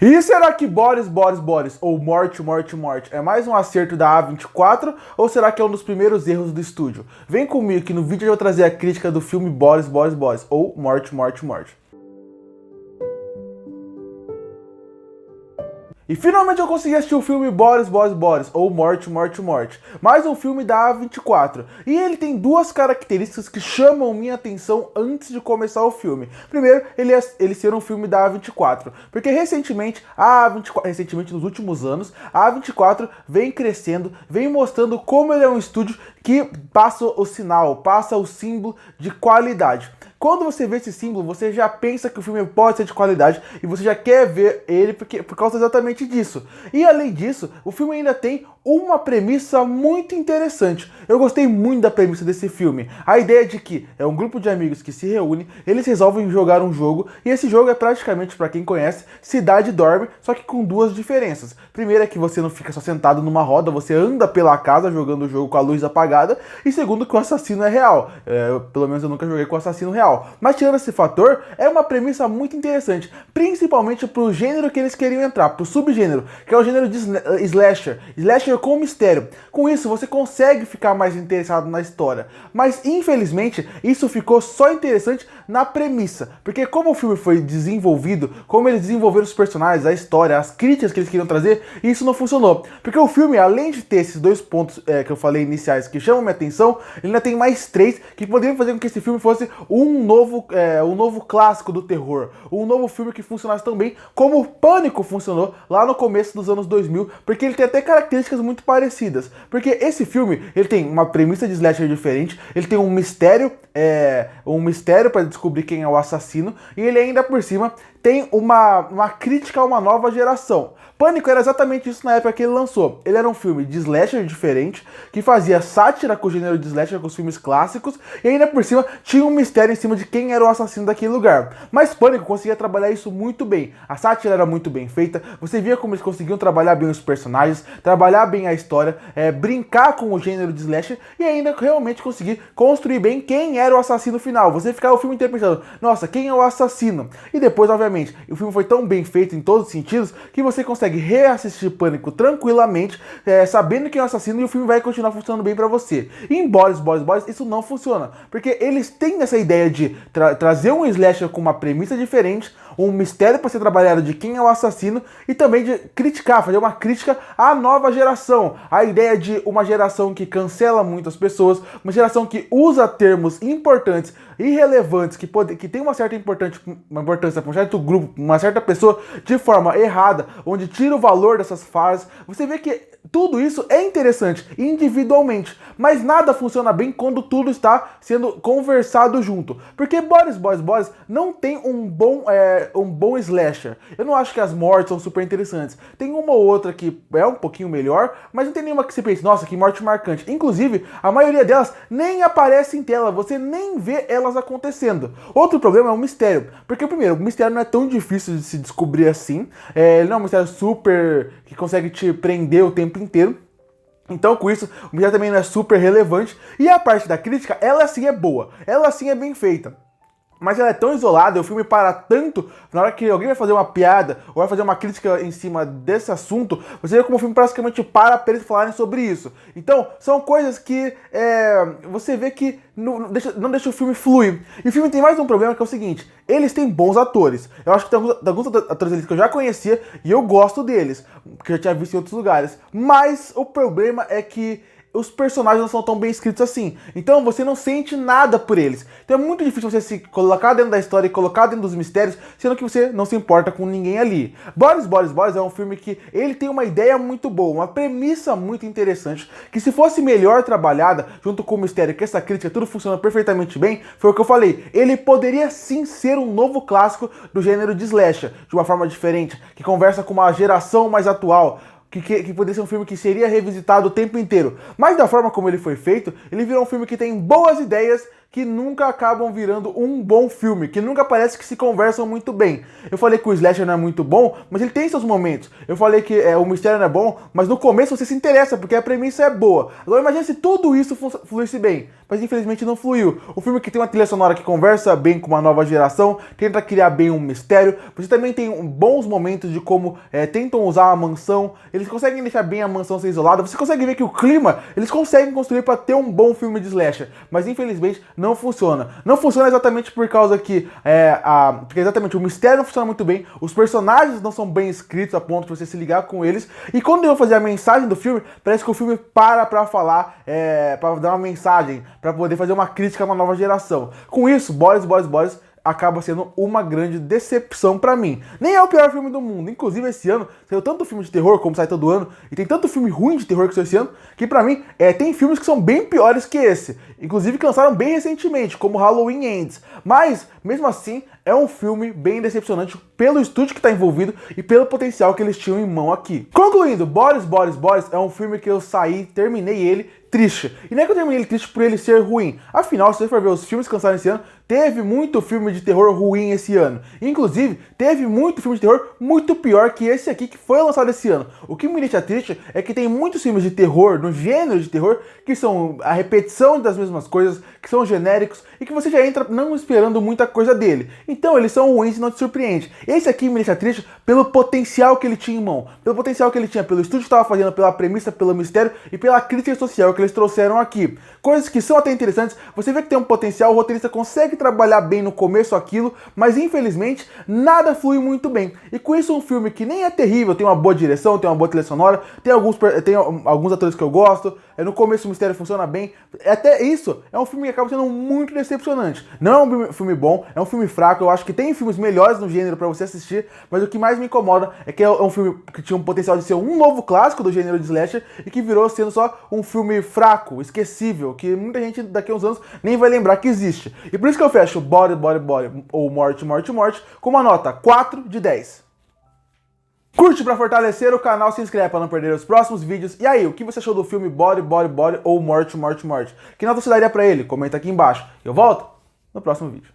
E será que Boris ou Morte é mais um acerto da A24 ou será que é um dos primeiros erros do estúdio? Vem comigo que no vídeo eu vou trazer a crítica do filme Boris ou Morte. E finalmente eu consegui assistir o filme Boris ou Morte. Mais um filme da A24. E ele tem duas características que chamam minha atenção antes de começar o filme. Primeiro, ele ser um filme da A24. Porque recentemente, nos últimos anos, a A24 vem crescendo, vem mostrando como ele é um estúdio que passa o sinal, passa o símbolo de qualidade. Quando você vê esse símbolo, você já pensa que o filme pode ser de qualidade e você já quer ver ele por causa exatamente disso. E além disso, o filme ainda tem uma premissa muito interessante. Eu gostei muito da premissa desse filme. A ideia de que é um grupo de amigos que se reúne, eles resolvem jogar um jogo e esse jogo é praticamente, para quem conhece, Cidade Dorme, só que com duas diferenças. Primeiro é que você não fica só sentado numa roda, você anda pela casa jogando o jogo com a luz apagada. E segundo, que o assassino é real. Pelo menos eu nunca joguei com o assassino real. Mas tirando esse fator, é uma premissa muito interessante, principalmente pro gênero que eles queriam entrar, pro subgênero, que é o gênero de slasher com mistério. Com isso, você consegue ficar mais interessado na história. Mas, infelizmente, isso ficou só interessante na premissa, porque como o filme foi desenvolvido, como eles desenvolveram os personagens, a história, as críticas que eles queriam trazer, isso não funcionou. Porque o filme, além de ter esses dois pontos que eu falei iniciais que chamam minha atenção, ele ainda tem mais três que poderiam fazer com que esse filme fosse um novo clássico do terror, um novo filme que funcionasse tão bem como o Pânico funcionou lá no começo dos anos 2000, porque ele tem até características muito parecidas. Porque esse filme, ele tem uma premissa de slasher diferente, ele tem um mistério para descobrir quem é o assassino, e ele ainda por cima tem uma crítica a uma nova geração. Pânico era exatamente isso na época que ele lançou. Ele era um filme de slasher diferente, que fazia sátira com o gênero de slasher, com os filmes clássicos, e ainda por cima tinha um mistério em cima de quem era o assassino daquele lugar. Mas Pânico conseguia trabalhar isso muito bem. A sátira era muito bem feita, você via como eles conseguiam trabalhar bem os personagens, trabalhar bem a história, brincar com o gênero de slasher e ainda realmente conseguir construir bem quem era o assassino final. Você ficava o filme inteiro pensando, nossa, quem é o assassino? E depois, obviamente, o filme foi tão bem feito em todos os sentidos que você consegue reassistir Pânico tranquilamente, sabendo quem é o assassino, e o filme vai continuar funcionando bem pra você. E em Boris, isso não funciona, porque eles têm essa ideia de trazer um slasher com uma premissa diferente, um mistério para ser trabalhado de quem é o assassino e também de criticar, fazer uma crítica à nova geração. A ideia de uma geração que cancela muitas pessoas, uma geração que usa termos importantes e relevantes, que tem uma certa importância para um certo grupo, uma certa pessoa, de forma errada, onde tira o valor dessas frases. Você vê que tudo isso é interessante individualmente, mas nada funciona bem quando tudo está sendo conversado junto. Porque Boris não tem um bom slasher. Eu não acho que as mortes são super interessantes. Tem uma ou outra que é um pouquinho melhor, mas não tem nenhuma que você pense, nossa, que morte marcante. Inclusive, a maioria delas nem aparece em tela, você nem vê elas acontecendo. Outro problema é o mistério. Porque, primeiro, o mistério não é tão difícil de se descobrir assim. Ele não é um mistério super que consegue te prender o tempo inteiro. Então, com isso, o mistério também não é super relevante. E a parte da crítica, ela sim é boa. Ela sim é bem feita. Mas ela é tão isolada, o filme para tanto, na hora que alguém vai fazer uma piada ou vai fazer uma crítica em cima desse assunto, você vê como o filme praticamente para eles falarem sobre isso. Então, são coisas que você vê que não deixa o filme fluir. E o filme tem mais um problema, que é o seguinte, eles têm bons atores. Eu acho que tem alguns atores ali que eu já conhecia e eu gosto deles, que eu já tinha visto em outros lugares. Mas o problema é que os personagens não são tão bem escritos assim. Então você não sente nada por eles. Então é muito difícil você se colocar dentro da história e colocar dentro dos mistérios, sendo que você não se importa com ninguém ali. Boris é um filme que ele tem uma ideia muito boa, uma premissa muito interessante, que se fosse melhor trabalhada, junto com o mistério, que essa crítica, tudo funciona perfeitamente bem, foi o que eu falei. Ele poderia sim ser um novo clássico do gênero de slasher, de uma forma diferente, que conversa com uma geração mais atual, que poderia ser um filme que seria revisitado o tempo inteiro. Mas da forma como ele foi feito, ele virou um filme que tem boas ideias, que nunca acabam virando um bom filme, que nunca parece que se conversam muito bem. Eu falei que o slasher não é muito bom, mas ele tem seus momentos. Eu falei que o mistério não é bom, mas no começo você se interessa, porque a premissa é boa. Agora imagina se tudo isso fluísse bem, mas infelizmente não fluiu. O filme que tem uma trilha sonora que conversa bem com uma nova geração, tenta criar bem um mistério, você também tem bons momentos de como tentam usar a mansão, eles conseguem deixar bem a mansão ser isolada, você consegue ver que o clima eles conseguem construir para ter um bom filme de slasher, mas infelizmente não funciona. Não funciona exatamente por causa que porque exatamente o mistério não funciona muito bem, os personagens não são bem escritos a ponto de você se ligar com eles, e quando eu vou fazer a mensagem do filme, parece que o filme para falar, para dar uma mensagem, para poder fazer uma crítica a uma nova geração. Com isso, Boris acaba sendo uma grande decepção pra mim. Nem é o pior filme do mundo. Inclusive, esse ano saiu tanto filme de terror, como sai todo ano, e tem tanto filme ruim de terror que saiu esse ano, que pra mim tem filmes que são bem piores que esse. Inclusive que lançaram bem recentemente, como Halloween Ends. Mas, mesmo assim, é um filme bem decepcionante pelo estúdio que está envolvido e pelo potencial que eles tinham em mão aqui. Concluindo, Boris é um filme que eu terminei ele triste. E não é que eu terminei ele triste por ele ser ruim. Afinal, se você for ver os filmes que lançaram esse ano, teve muito filme de terror ruim esse ano. Inclusive, teve muito filme de terror muito pior que esse aqui que foi lançado esse ano. O que me deixa triste é que tem muitos filmes de terror, no gênero de terror, que são a repetição das mesmas coisas, que são genéricos e que você já entra não esperando muita coisa dele. Então eles são ruins e não te surpreende. Esse aqui me deixa triste pelo potencial que ele tinha em mão, pelo potencial que ele tinha pelo estúdio que estava fazendo, pela premissa, pelo mistério e pela crítica social que eles trouxeram aqui. Coisas que são até interessantes, você vê que tem um potencial, o roteirista consegue trabalhar bem no começo aquilo, mas infelizmente nada flui muito bem. E com isso um filme que nem é terrível, tem uma boa direção, tem uma boa trilha sonora, tem alguns atores que eu gosto, no começo o mistério funciona bem, até isso é um filme que acaba sendo muito decepcionante. Não é um filme bom, é um filme fraco, eu acho que tem filmes melhores no gênero pra você assistir, mas o que mais me incomoda é que é um filme que tinha um potencial de ser um novo clássico do gênero de slasher e que virou sendo só um filme fraco, esquecível, que muita gente daqui a uns anos nem vai lembrar que existe. E por isso que eu fecho Body ou Morte com uma nota 4 de 10. Curte pra fortalecer o canal, se inscreve pra não perder os próximos vídeos. E aí, o que você achou do filme Body ou Morte? Que nota você daria pra ele? Comenta aqui embaixo. Eu volto no próximo vídeo.